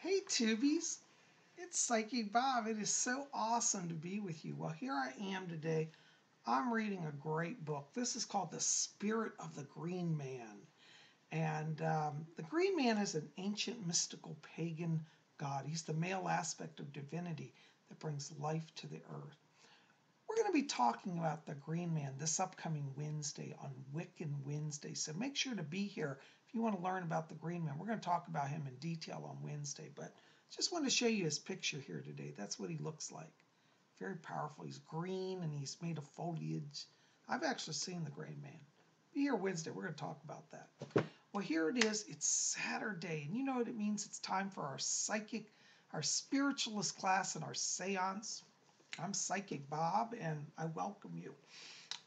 Hey Tubies, it's Psychic Bob. It is so awesome to be with you. Well, here I am today. I'm reading a great book. This is called The Spirit of the Green Man. And the Green Man is an ancient mystical pagan god. He's the male aspect of divinity that brings life to the earth. We're going to be talking about the Green Man this upcoming Wednesday on Wiccan Wednesday. So make sure to be here if you want to learn about the Green Man. We're going to talk about him in detail on Wednesday, but just want to show you his picture here today. That's what he looks like. Very powerful. He's green and he's made of foliage. I've actually seen the Green Man. Be here Wednesday. We're going to talk about that. Well, here it is. It's Saturday, and you know what it means? It's time for our spiritualist class and our seance. I'm Psychic Bob, and I welcome you.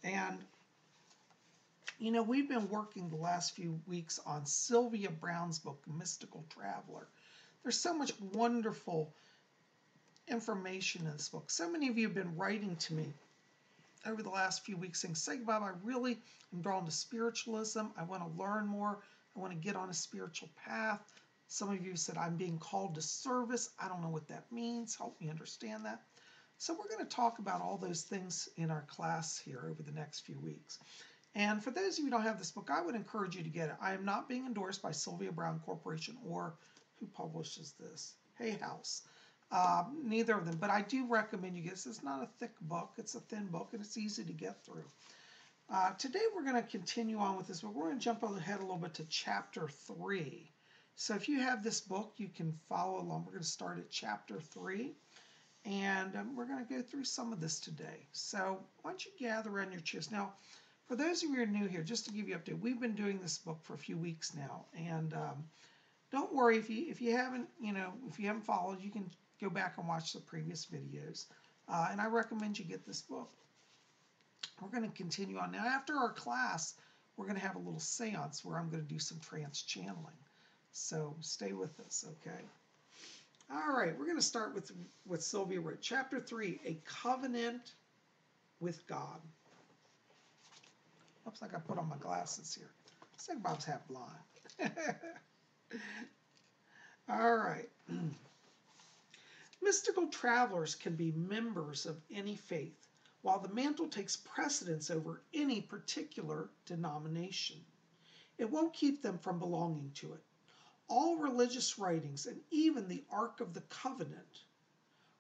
And, you know, we've been working the last few weeks on Sylvia Browne's book, Mystical Traveler. There's so much wonderful information in this book. So many of you have been writing to me over the last few weeks saying, Psychic Bob, I really am drawn to spiritualism. I want to learn more. I want to get on a spiritual path. Some of you said, I'm being called to service. I don't know what that means. Help me understand that. So we're going to talk about all those things in our class here over the next few weeks. And for those of you who don't have this book, I would encourage you to get it. I am not being endorsed by Sylvia Browne Corporation or who publishes this, Hay House. Neither of them, but I do recommend you get this. It's not a thick book. It's a thin book, and it's easy to get through. Today we're going to continue on with this, but we're going to jump ahead a little bit to Chapter 3. So if you have this book, you can follow along. We're going to start at Chapter 3. And we're going to go through some of this today. So why don't you gather around your chairs. Now, for those of you who are new here, just to give you an update, we've been doing this book for a few weeks now. And don't worry if you haven't followed, you can go back and watch the previous videos. And I recommend you get this book. We're going to continue on. Now, after our class, we're going to have a little seance where I'm going to do some trance channeling. So stay with us, okay? All right, we're going to start with what Sylvia wrote. Chapter 3, A Covenant with God. Looks like I put on my glasses here. Psychic Bob's half blind. All right. Mystical travelers can be members of any faith, while the mantle takes precedence over any particular denomination. It won't keep them from belonging to it. All religious writings, and even the Ark of the Covenant,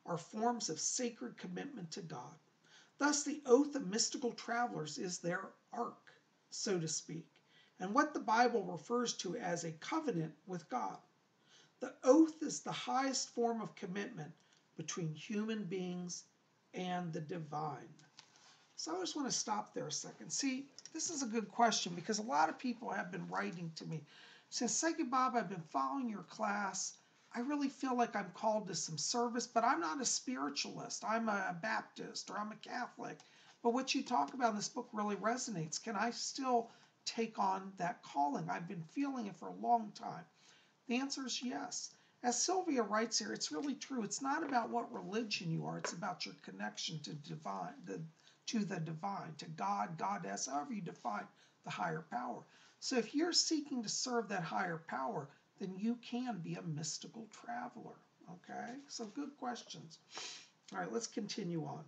are forms of sacred commitment to God. Thus, the oath of mystical travelers is their ark, so to speak, and what the Bible refers to as a covenant with God. The oath is the highest form of commitment between human beings and the divine. So I just want to stop there a second. See, this is a good question because a lot of people have been writing to me. Since Psychic Bob, I've been following your class. I really feel like I'm called to some service, but I'm not a spiritualist. I'm a Baptist or I'm a Catholic. But what you talk about in this book really resonates. Can I still take on that calling? I've been feeling it for a long time. The answer is yes. As Sylvia writes here, it's really true. It's not about what religion you are. It's about your connection to the divine, to God, Goddess, however you define the higher power. So if you're seeking to serve that higher power, then you can be a mystical traveler. Okay? So good questions. All right, let's continue on.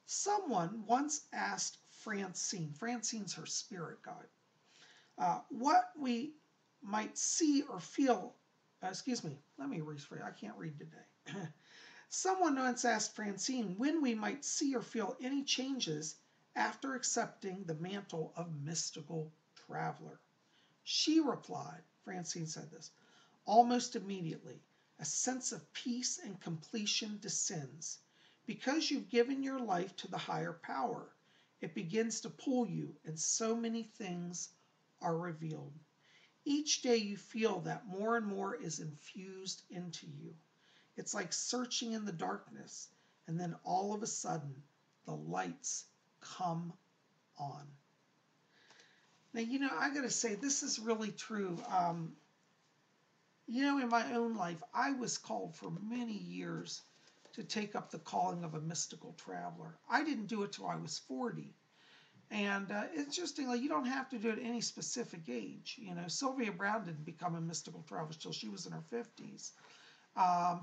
Someone once asked Francine's her spirit guide, what we might see or feel, let me rephrase, I can't read today. Someone once asked Francine when we might see or feel any changes after accepting the mantle of mystical traveler. She replied, Francine said this, almost immediately, a sense of peace and completion descends. Because you've given your life to the higher power, it begins to pull you, and so many things are revealed. Each day you feel that more and more is infused into you. It's like searching in the darkness, and then all of a sudden, the lights come on. Now, I got to say, this is really true. In my own life, I was called for many years to take up the calling of a mystical traveler. I didn't do it till I was 40. And interestingly, you don't have to do it at any specific age. You know, Sylvia Browne didn't become a mystical traveler till she was in her 50s.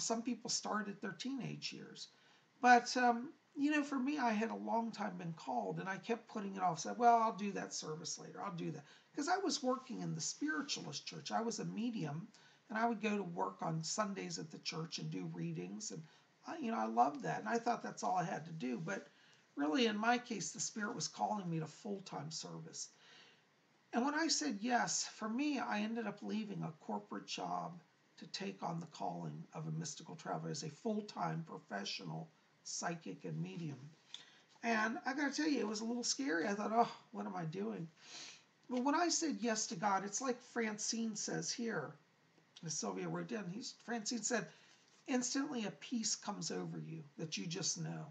Some people start at their teenage years. But, you know, for me, I had a long time been called, and I kept putting it off. Said, well, I'll do that service later. I'll do that. Because I was working in the Spiritualist church. I was a medium, and I would go to work on Sundays at the church and do readings. And, you know, I loved that. And I thought that's all I had to do. But really, in my case, the Spirit was calling me to full-time service. And when I said yes, for me, I ended up leaving a corporate job to take on the calling of a mystical traveler as a full-time professional psychic and medium. And I got to tell you, it was a little scary. I thought, oh, what am I doing? But when I said yes to God, it's like Francine says here, as Sylvia wrote down, Francine said, instantly a peace comes over you that you just know.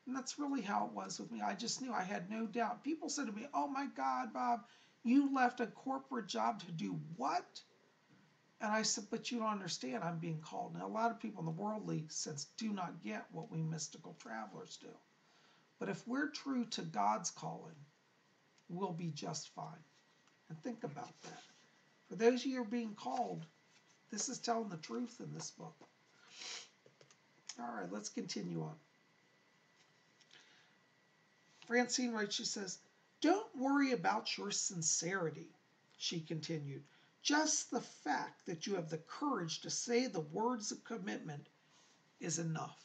And that's really how it was with me. I just knew. I had no doubt. People said to me, oh my God, Bob, you left a corporate job to do what? And I said, but you don't understand, I'm being called. Now, a lot of people in the worldly sense do not get what we mystical travelers do. But if we're true to God's calling, we'll be just fine. And think about that. For those of you who are being called, this is telling the truth in this book. All right, let's continue on. Francine writes, she says, don't worry about your sincerity, she continued. Just the fact that you have the courage to say the words of commitment is enough.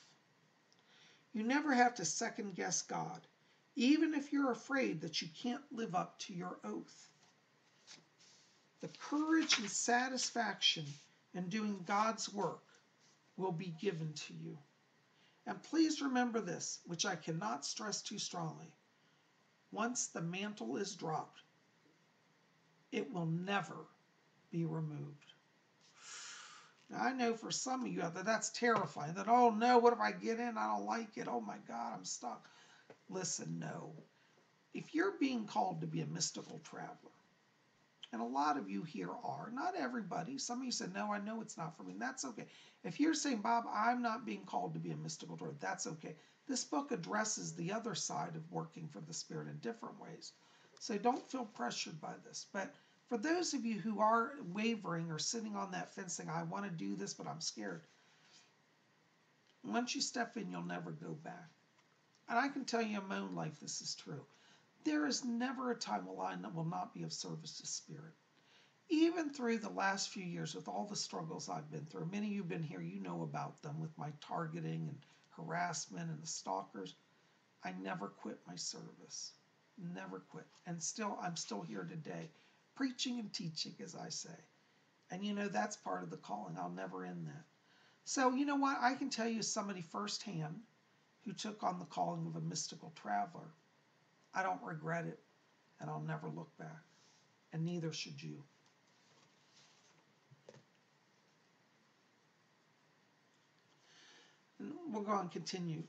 You never have to second guess God, even if you're afraid that you can't live up to your oath. The courage and satisfaction in doing God's work will be given to you. And please remember this, which I cannot stress too strongly. Once the mantle is dropped, it will never be removed. Now, I know for some of you out there, that's terrifying. That, oh no, what if I get in? I don't like it. Oh my God, I'm stuck. Listen, no. If you're being called to be a mystical traveler, and a lot of you here are, not everybody. Some of you said, no, I know it's not for me. That's okay. If you're saying, Bob, I'm not being called to be a mystical traveler, that's okay. This book addresses the other side of working for the Spirit in different ways. So don't feel pressured by this. But for those of you who are wavering or sitting on that fence saying, I want to do this, but I'm scared, once you step in, you'll never go back. And I can tell you in my own life this is true. There is never a time when I will not be of service to Spirit. Even through the last few years with all the struggles I've been through, many of you have been here, you know about them with my targeting and harassment and the stalkers. I never quit my service. Never quit. And I'm still here today, preaching and teaching, as I say. And you know, that's part of the calling. I'll never end that. So you know what? I can tell you somebody firsthand who took on the calling of a mystical traveler. I don't regret it, and I'll never look back. And neither should you. And we'll go on and continue.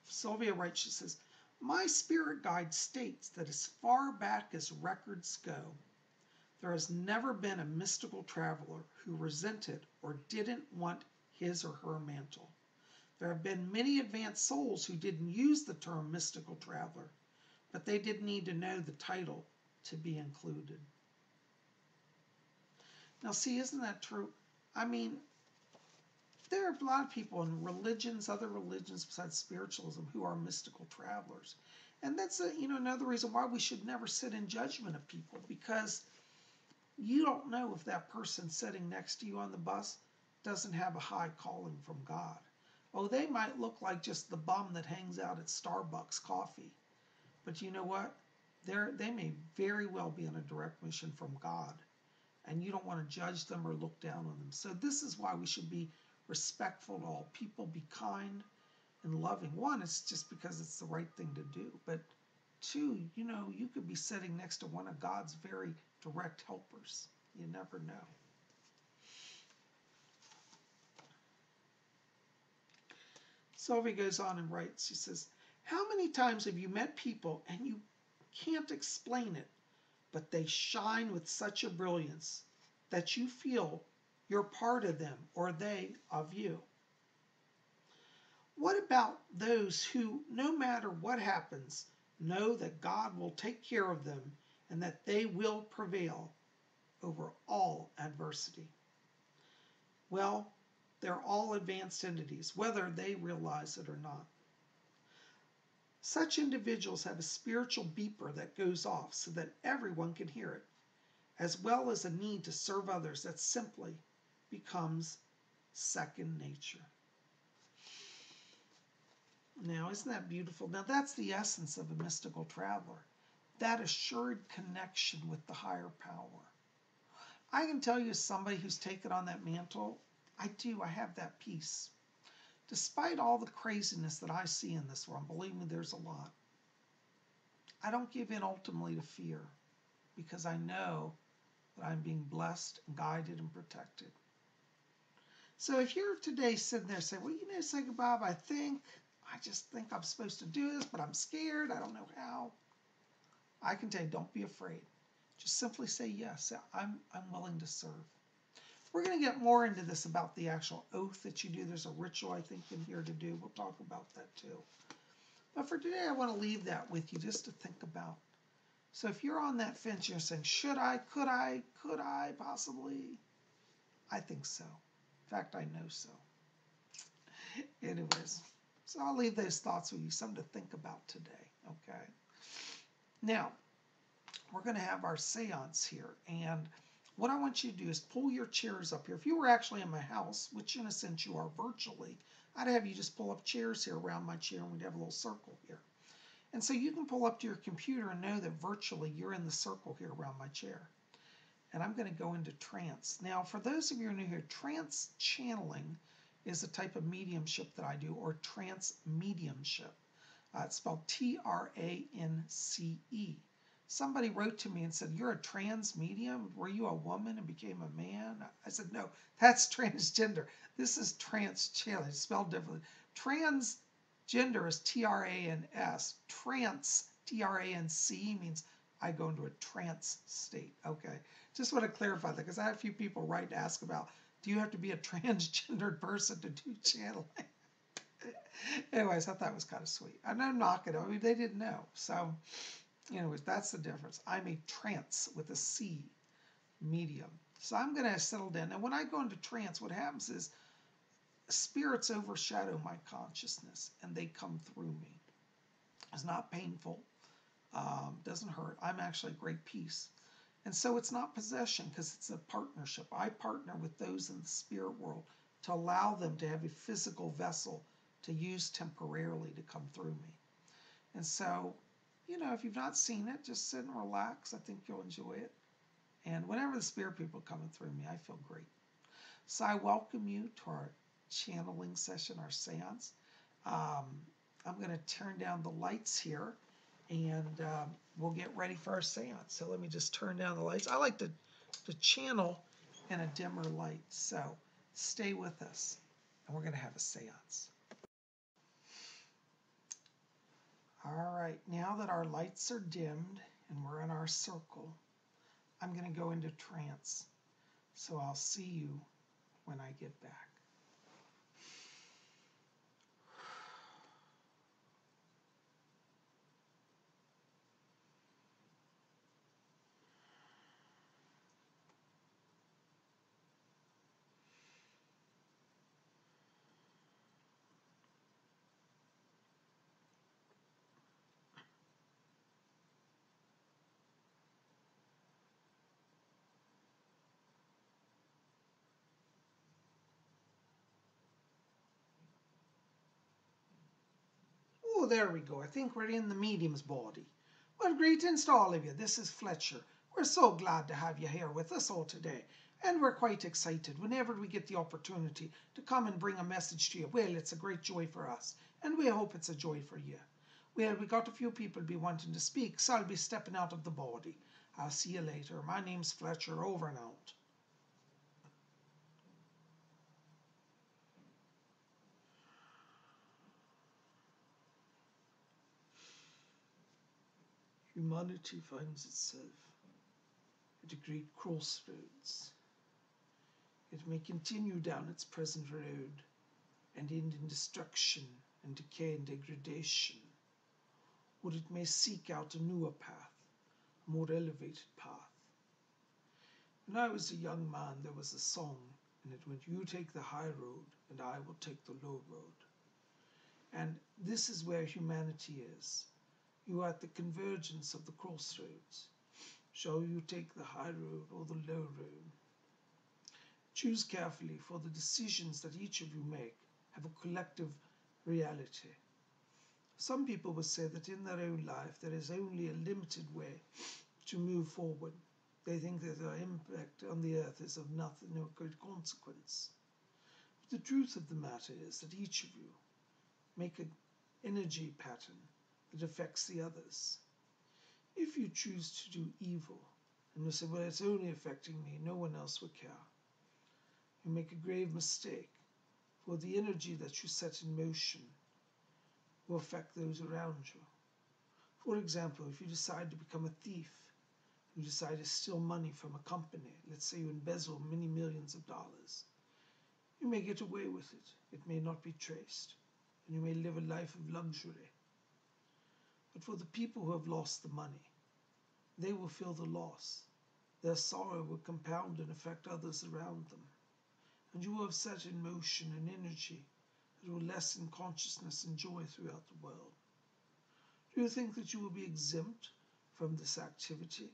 Sylvia writes, she says, my spirit guide states that as far back as records go, there has never been a mystical traveler who resented or didn't want his or her mantle. There have been many advanced souls who didn't use the term mystical traveler, but they didn't need to know the title to be included. Now, see, isn't that true? I mean, there are a lot of people in religions, other religions besides spiritualism, who are mystical travelers. And that's another reason why we should never sit in judgment of people, because you don't know if that person sitting next to you on the bus doesn't have a high calling from God. Oh, they might look like just the bum that hangs out at Starbucks coffee. But you know what? They may very well be on a direct mission from God. And you don't want to judge them or look down on them. So this is why we should be respectful to all people, be kind and loving. One, it's just because it's the right thing to do. But two, you could be sitting next to one of God's very direct helpers. You never know. Sylvia goes on and writes, she says, how many times have you met people and you can't explain it, but they shine with such a brilliance that you feel you're part of them or they of you? What about those who, no matter what happens, know that God will take care of them and that they will prevail over all adversity. Well, they're all advanced entities, whether they realize it or not. Such individuals have a spiritual beeper that goes off so that everyone can hear it, as well as a need to serve others that simply becomes second nature. Now, isn't that beautiful? Now, that's the essence of a mystical traveler, that assured connection with the higher power. I can tell you, as somebody who's taken on that mantle, I have that peace. Despite all the craziness that I see in this world, believe me, there's a lot. I don't give in ultimately to fear because I know that I'm being blessed and guided and protected. So if you're today sitting there saying, well, you know, Psychic Bob, I just think I'm supposed to do this, but I'm scared. I don't know how. I can tell you, don't be afraid. Just simply say yes. I'm willing to serve. We're going to get more into this about the actual oath that you do. There's a ritual, I think, in here to do. We'll talk about that too. But for today, I want to leave that with you just to think about. So if you're on that fence, you're saying, should I, could I possibly? I think so. In fact, I know so. Anyways, so I'll leave those thoughts with you, something to think about today, okay? Now, we're going to have our seance here, and what I want you to do is pull your chairs up here. If you were actually in my house, which in a sense you are virtually, I'd have you just pull up chairs here around my chair, and we'd have a little circle here. And so you can pull up to your computer and know that virtually you're in the circle here around my chair. And I'm going to go into trance. Now, for those of you who are new here, trance channeling is a type of mediumship that I do, or trance mediumship. It's spelled Trance. Somebody wrote to me and said, you're a trans medium? Were you a woman and became a man? I said, no, that's transgender. This is trance channeling. It's spelled differently. Transgender is Trans. Trance, Trance, means I go into a trance state. Okay. Just want to clarify that because I have a few people write and ask about, do you have to be a transgendered person to do channeling? Anyways, I thought that was kind of sweet. I'm not knocking it. I mean, they didn't know. So, anyways, that's the difference. I'm a trance with a C medium. So I'm going to settle down. And when I go into trance, what happens is spirits overshadow my consciousness and they come through me. It's not painful. Doesn't hurt. I'm actually at great peace. And so it's not possession because it's a partnership. I partner with those in the spirit world to allow them to have a physical vessel to use temporarily to come through me. And so, you know, if you've not seen it, just sit and relax. I think you'll enjoy it. And whenever the spirit people are coming through me, I feel great. So I welcome you to our channeling session, our seance. I'm going to turn down the lights here. And we'll get ready for our seance. So let me just turn down the lights. I like to channel in a dimmer light. So stay with us, and we're going to have a seance. All right, now that our lights are dimmed and we're in our circle, I'm going to go into trance. So I'll see you when I get back. Oh, there we go. I think we're in the medium's body. Well, greetings to all of you. This is Fletcher. We're so glad to have you here with us all today. And we're quite excited whenever we get the opportunity to come and bring a message to you. Well, it's a great joy for us. And we hope it's a joy for you. Well, we got a few people be wanting to speak, so I'll be stepping out of the body. I'll see you later. My name's Fletcher, over and out. Humanity finds itself at a great crossroads. It may continue down its present road and end in destruction and decay and degradation, or it may seek out a newer path, a more elevated path. When I was a young man, there was a song, and it went, "You take the high road, and I will take the low road." And this is where humanity is. You are at the convergence of the crossroads. Shall you take the high road or the low road? Choose carefully, for the decisions that each of you make have a collective reality. Some people will say that in their own life there is only a limited way to move forward. They think that their impact on the earth is of nothing, no great consequence. But the truth of the matter is that each of you make an energy pattern that affects the others. If you choose to do evil and you say, well, it's only affecting me, no one else will care, you make a grave mistake, for the energy that you set in motion will affect those around you. For example, if you decide to become a thief, you decide to steal money from a company, let's say you embezzle many millions of dollars, you may get away with it. It may not be traced, and you may live a life of luxury. But for the people who have lost the money, they will feel the loss. Their sorrow will compound and affect others around them. And you will have set in motion an energy that will lessen consciousness and joy throughout the world. Do you think that you will be exempt from this activity?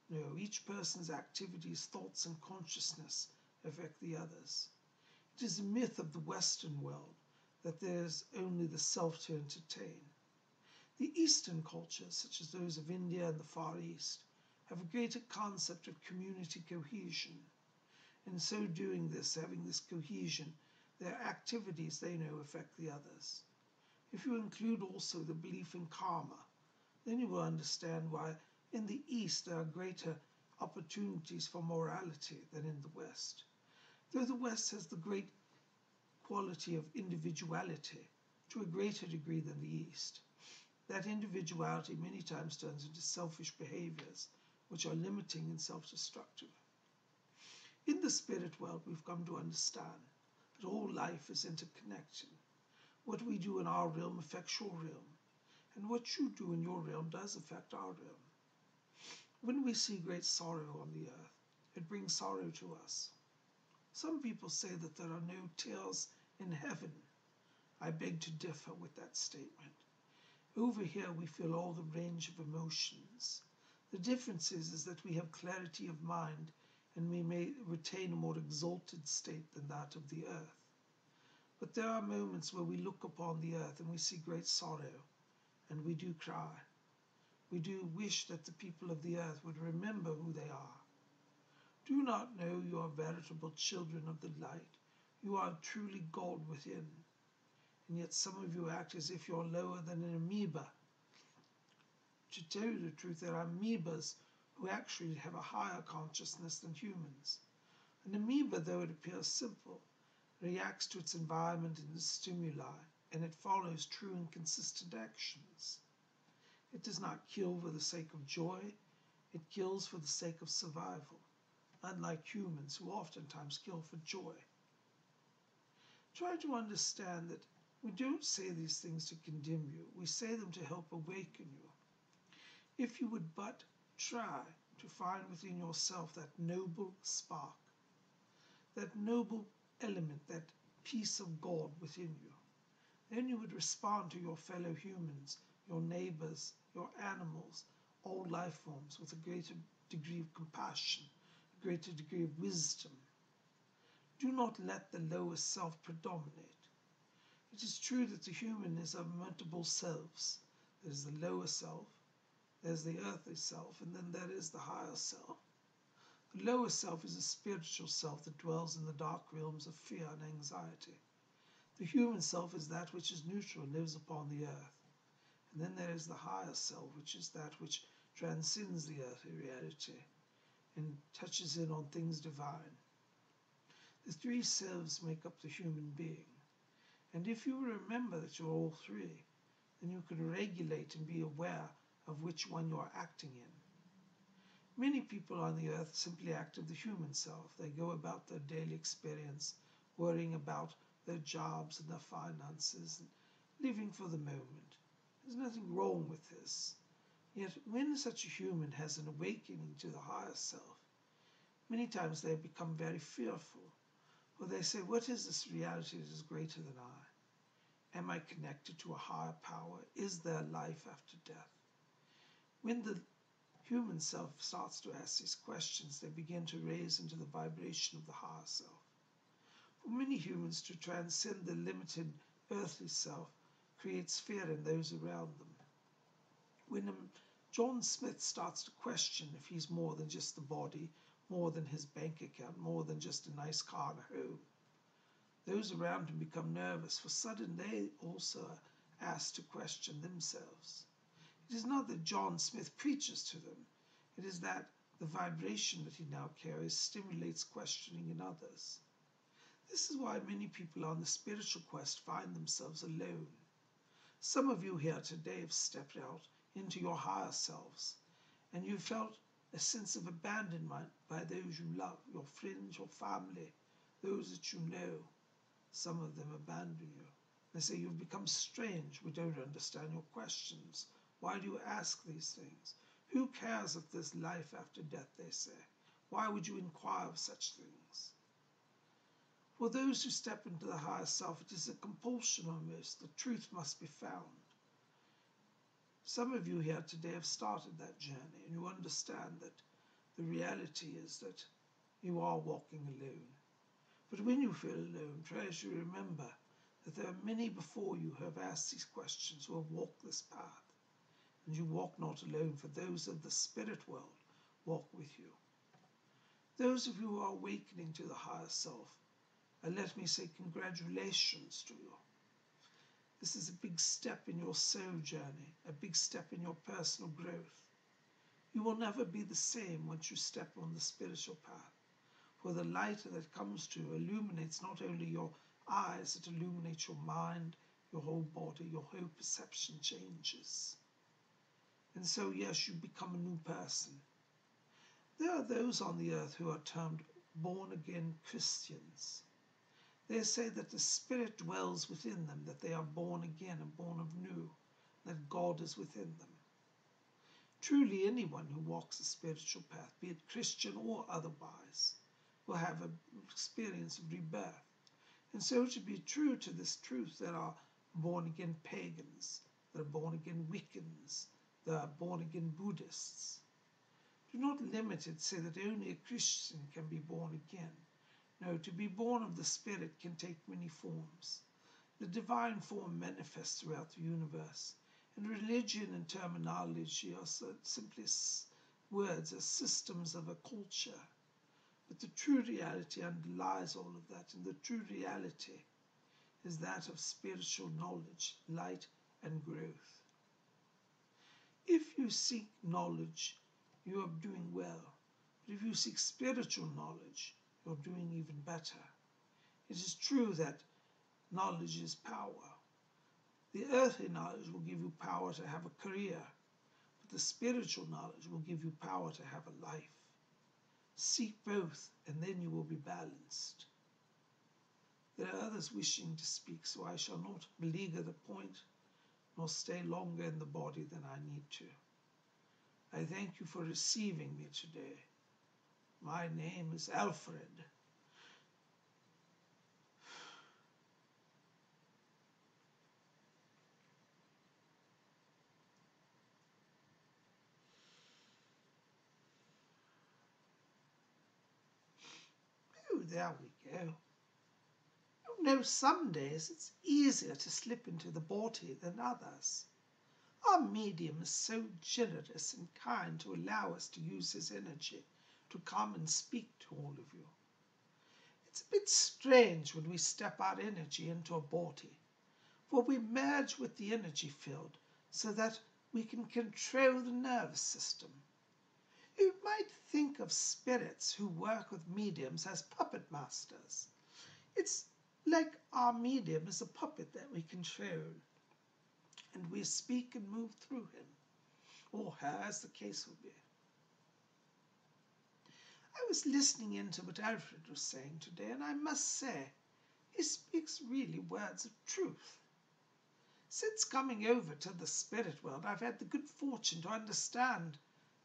No, each person's activities, thoughts, and consciousness affect the others. It is a myth of the Western world that there is only the self to entertain. The Eastern cultures, such as those of India and the Far East, have a greater concept of community cohesion. In so doing this, having this cohesion, their activities, they know, affect the others. If you include also the belief in karma, then you will understand why in the East there are greater opportunities for morality than in the West. Though the West has the great quality of individuality to a greater degree than the East, that individuality many times turns into selfish behaviors which are limiting and self-destructive. In the spirit world, we've come to understand that all life is interconnected. What we do in our realm affects your realm, and what you do in your realm does affect our realm. When we see great sorrow on the earth, it brings sorrow to us. Some people say that there are no tears in heaven. I beg to differ with that statement. Over here we feel all the range of emotions. The difference is that we have clarity of mind, and we may retain a more exalted state than that of the earth. But there are moments where we look upon the earth and we see great sorrow, and we do cry. We do wish that the people of the earth would remember who they are. Do you not know you are veritable children of the light? You are truly God within. And yet some of you act as if you're lower than an amoeba. To tell you the truth, there are amoebas who actually have a higher consciousness than humans. An amoeba, though it appears simple, reacts to its environment and its stimuli, and it follows true and consistent actions. It does not kill for the sake of joy, it kills for the sake of survival, unlike humans who oftentimes kill for joy. Try to understand that we don't say these things to condemn you, we say them to help awaken you. If you would but try to find within yourself that noble spark, that noble element, that peace of God within you, then you would respond to your fellow humans, your neighbors, your animals, all life forms with a greater degree of compassion, a greater degree of wisdom. Do not let the lowest self predominate. It is true that the human is of multiple selves. There is the lower self, there's the earthly self, and then there is the higher self. The lower self is a spiritual self that dwells in the dark realms of fear and anxiety. The human self is that which is neutral and lives upon the earth. And then there is the higher self, which is that which transcends the earthly reality and touches in on things divine. The three selves make up the human being. And if you remember that you're all three, then you can regulate and be aware of which one you're acting in. Many people on the earth simply act of the human self. They go about their daily experience, worrying about their jobs and their finances, and living for the moment. There's nothing wrong with this. Yet when such a human has an awakening to the higher self, many times they become very fearful. For they say, what is this reality that is greater than I? Am I connected to a higher power? Is there life after death? When the human self starts to ask these questions, they begin to raise into the vibration of the higher self. For many humans, to transcend the limited earthly self creates fear in those around them. When John Smith starts to question if he's more than just the body, more than his bank account, more than just a nice car and a home, those around him become nervous, for suddenly they also are asked to question themselves. It is not that John Smith preaches to them, it is that the vibration that he now carries stimulates questioning in others. This is why many people on the spiritual quest find themselves alone. Some of you here today have stepped out into your higher selves, and you felt a sense of abandonment by those you love, your friends, your family, those that you know. Some of them abandon you. They say, you've become strange. We don't understand your questions. Why do you ask these things? Who cares if there's life after death, they say. Why would you inquire of such things? For those who step into the higher self, it is a compulsion almost. The truth must be found. Some of you here today have started that journey, and you understand that the reality is that you are walking alone. But when you feel alone, try to remember that there are many before you who have asked these questions, who have walked this path. And you walk not alone, for those of the spirit world walk with you. Those of you who are awakening to the higher self, and let me say congratulations to you. This is a big step in your soul journey, a big step in your personal growth. You will never be the same once you step on the spiritual path, for the light that comes to you illuminates not only your eyes, it illuminates your mind, your whole body, your whole perception changes. And so, yes, you become a new person. There are those on the earth who are termed born-again Christians. They say that the Spirit dwells within them, that they are born again and born of new, that God is within them. Truly, anyone who walks a spiritual path, be it Christian or otherwise, will have an experience of rebirth. And so to be true to this truth, there are born-again pagans, there are born-again Wiccans, there are born-again Buddhists. Do not limit it, say that only a Christian can be born again. No, to be born of the Spirit can take many forms. The divine form manifests throughout the universe, and religion and terminology are simply words, as systems of a culture. But the true reality underlies all of that, and the true reality is that of spiritual knowledge, light, and growth. If you seek knowledge, you are doing well. But if you seek spiritual knowledge, you're doing even better. It is true that knowledge is power. The earthly knowledge will give you power to have a career, but the spiritual knowledge will give you power to have a life. Seek both, and then you will be balanced. There are others wishing to speak, so I shall not beleaguer the point, nor stay longer in the body than I need to. I thank you for receiving me today. My name is Alfred. Oh, there we go. You know, some days it's easier to slip into the body than others. Our medium is so generous and kind to allow us to use his energy to come and speak to all of you. It's a bit strange when we step our energy into a body, for we merge with the energy field so that we can control the nervous system. You might think of spirits who work with mediums as puppet masters. It's like our medium is a puppet that we control, and we speak and move through him, or her, as the case will be. I was listening in to what Alfred was saying today, and I must say, he speaks really words of truth. Since coming over to the spirit world, I've had the good fortune to understand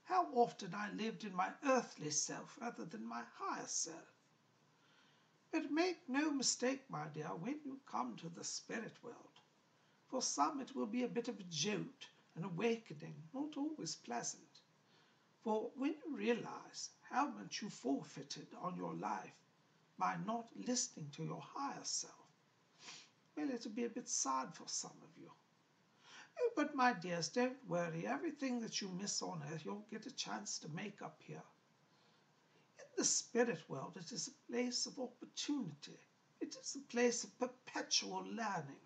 how often I lived in my earthly self rather than my higher self. But make no mistake, my dear, when you come to the spirit world, for some it will be a bit of a jolt, an awakening, not always pleasant. For when you realize how much you forfeited on your life by not listening to your higher self, well, it'll be a bit sad for some of you. Oh, but my dears, don't worry. Everything that you miss on earth, you'll get a chance to make up here. In the spirit world, it is a place of opportunity. It is a place of perpetual learning.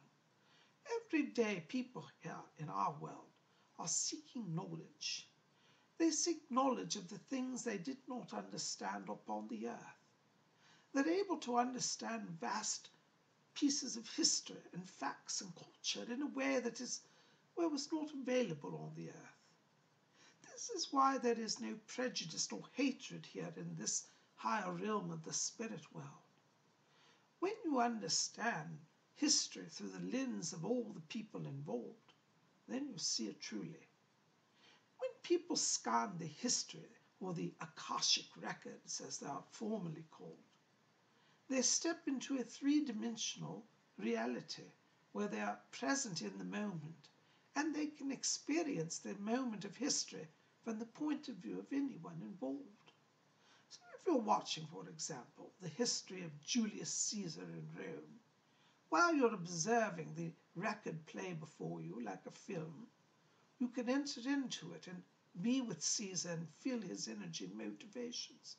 Every day, people here in our world are seeking knowledge. They seek knowledge of the things they did not understand upon the earth. They're able to understand vast pieces of history and facts and culture in a way that was not available on the earth. This is why there is no prejudice or hatred here in this higher realm of the spirit world. When you understand history through the lens of all the people involved, then you see it truly. When people scan the history, or the Akashic records as they are formerly called, they step into a three-dimensional reality where they are present in the moment and they can experience the moment of history from the point of view of anyone involved. So if you're watching, for example, the history of Julius Caesar in Rome, while you're observing the record play before you like a film, you can enter into it and be with Caesar and feel his energy and motivations.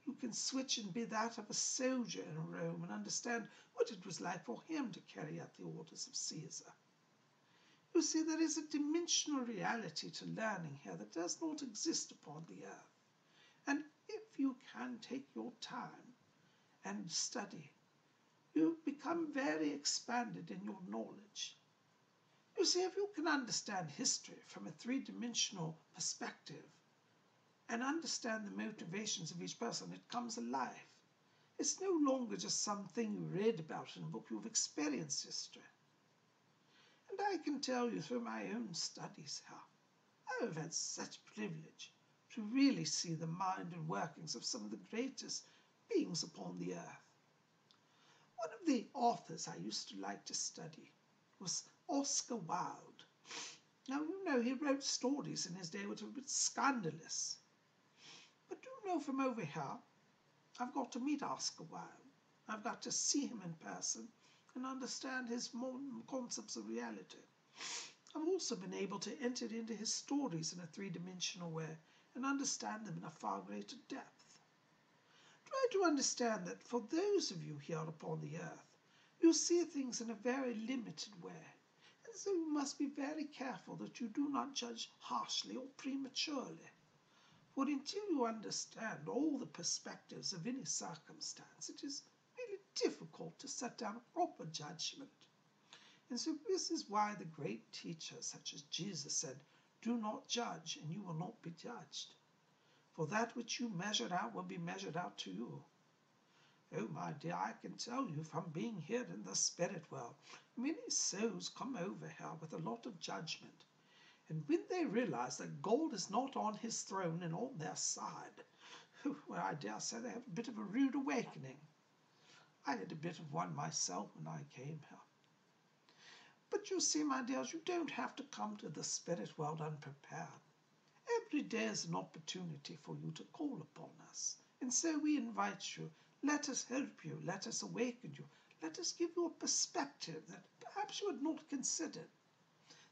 You can switch and be that of a soldier in Rome and understand what it was like for him to carry out the orders of Caesar. You see, there is a dimensional reality to learning here that does not exist upon the earth. And if you can take your time and study, you become very expanded in your knowledge. You see, if you can understand history from a three-dimensional perspective, and understand the motivations of each person, it comes alive. It's no longer just something you read about in a book, you've experienced history. And I can tell you through my own studies how I have had such privilege to really see the mind and workings of some of the greatest beings upon the earth. One of the authors I used to like to study was Oscar Wilde. Now, you know, he wrote stories in his day which were a bit scandalous. But do you know, from over here, I've got to meet Oscar Wilde. I've got to see him in person and understand his modern concepts of reality. I've also been able to enter into his stories in a three-dimensional way and understand them in a far greater depth. Try to understand that for those of you here upon the earth, you see things in a very limited way. And so you must be very careful that you do not judge harshly or prematurely. For until you understand all the perspectives of any circumstance, it is really difficult to set down a proper judgment. And so this is why the great teachers, such as Jesus, said, "Do not judge, and you will not be judged. For that which you measure out will be measured out to you." Oh, my dear, I can tell you from being here in the spirit world, many souls come over here with a lot of judgment. And when they realize that God is not on his throne and on their side, well, I dare say they have a bit of a rude awakening. I had a bit of one myself when I came here. But you see, my dears, you don't have to come to the spirit world unprepared. Every day is an opportunity for you to call upon us. And so we invite you, let us help you, let us awaken you, let us give you a perspective that perhaps you had not considered.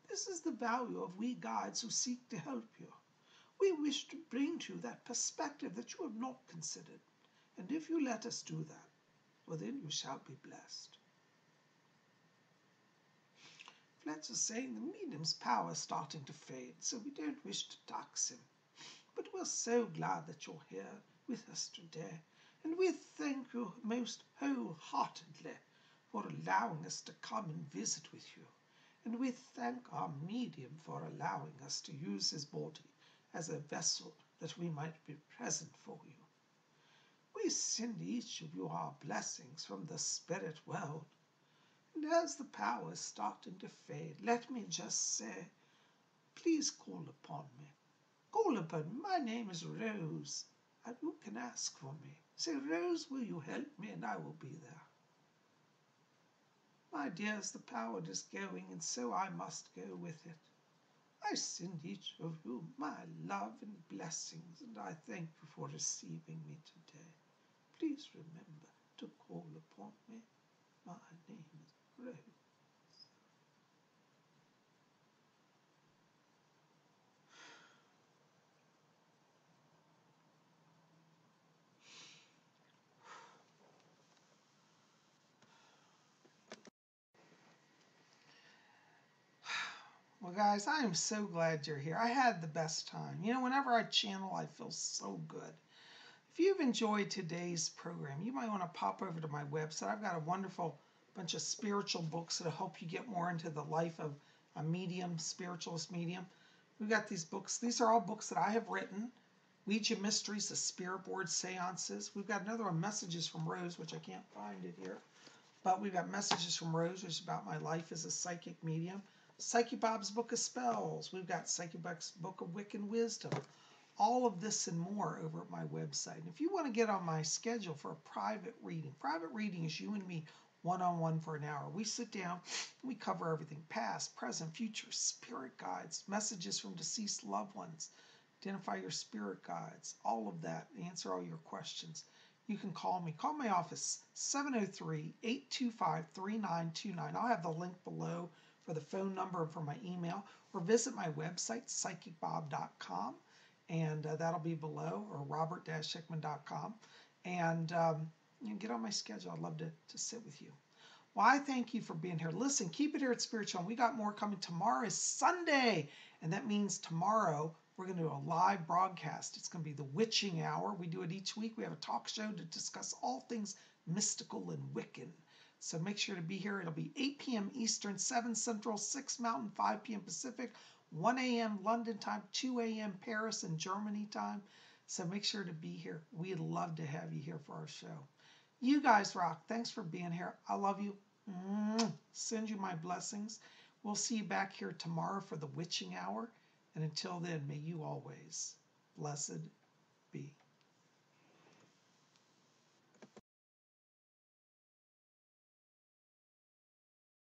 This is the value of we guides who seek to help you. We wish to bring to you that perspective that you have not considered. And if you let us do that, well, then you shall be blessed. Fletcher's saying the medium's power is starting to fade, so we don't wish to tax him. But we're so glad that you're here with us today, and we thank you most wholeheartedly for allowing us to come and visit with you. And we thank our medium for allowing us to use his body as a vessel that we might be present for you. We send each of you our blessings from the spirit world. And as the power is starting to fade, let me just say, please call upon me. Call upon me. My name is Rose, and you can ask for me. Say, Rose, will you help me? And I will be there. My dears, the power is going, and so I must go with it. I send each of you my love and blessings, and I thank you for receiving me today. Please remember to call upon me. My name is Rose. Well, guys, I am so glad you're here. I had the best time. You know, whenever I channel, I feel so good. If you've enjoyed today's program, you might want to pop over to my website. I've got a wonderful bunch of spiritual books that'll help you get more into the life of a medium, spiritualist medium. We've got these books. These are all books that I have written. Ouija Mysteries, the Spirit Board Seances. We've got another one, Messages from Rose, which I can't find it here. But we've got Messages from Rose, which is about my life as a psychic medium. Psychic Bob's Book of Spells. We've got Psychic Bob's Book of Wiccan Wisdom. All of this and more over at my website. And if you want to get on my schedule for a private reading is you and me one-on-one for an hour. We sit down, we cover everything, past, present, future, spirit guides, messages from deceased loved ones, identify your spirit guides, all of that, answer all your questions. You can call me. Call my office, 703-825-3929. I'll have the link below for the phone number and for my email, or visit my website, psychicbob.com, and that'll be below, or robert-hickman.com, and you can get on my schedule. I'd love to sit with you. Well, I thank you for being here. Listen, keep it here at Spiritual. We got more coming. Tomorrow is Sunday, and that means tomorrow we're going to do a live broadcast. It's going to be the Witching Hour. We do it each week. We have a talk show to discuss all things mystical and Wiccan. So make sure to be here. It'll be 8 p.m. Eastern, 7 Central, 6 Mountain, 5 p.m. Pacific, 1 a.m. London time, 2 a.m. Paris and Germany time. So make sure to be here. We'd love to have you here for our show. You guys rock. Thanks for being here. I love you. Send you my blessings. We'll see you back here tomorrow for the Witching Hour. And until then, may you always blessed be.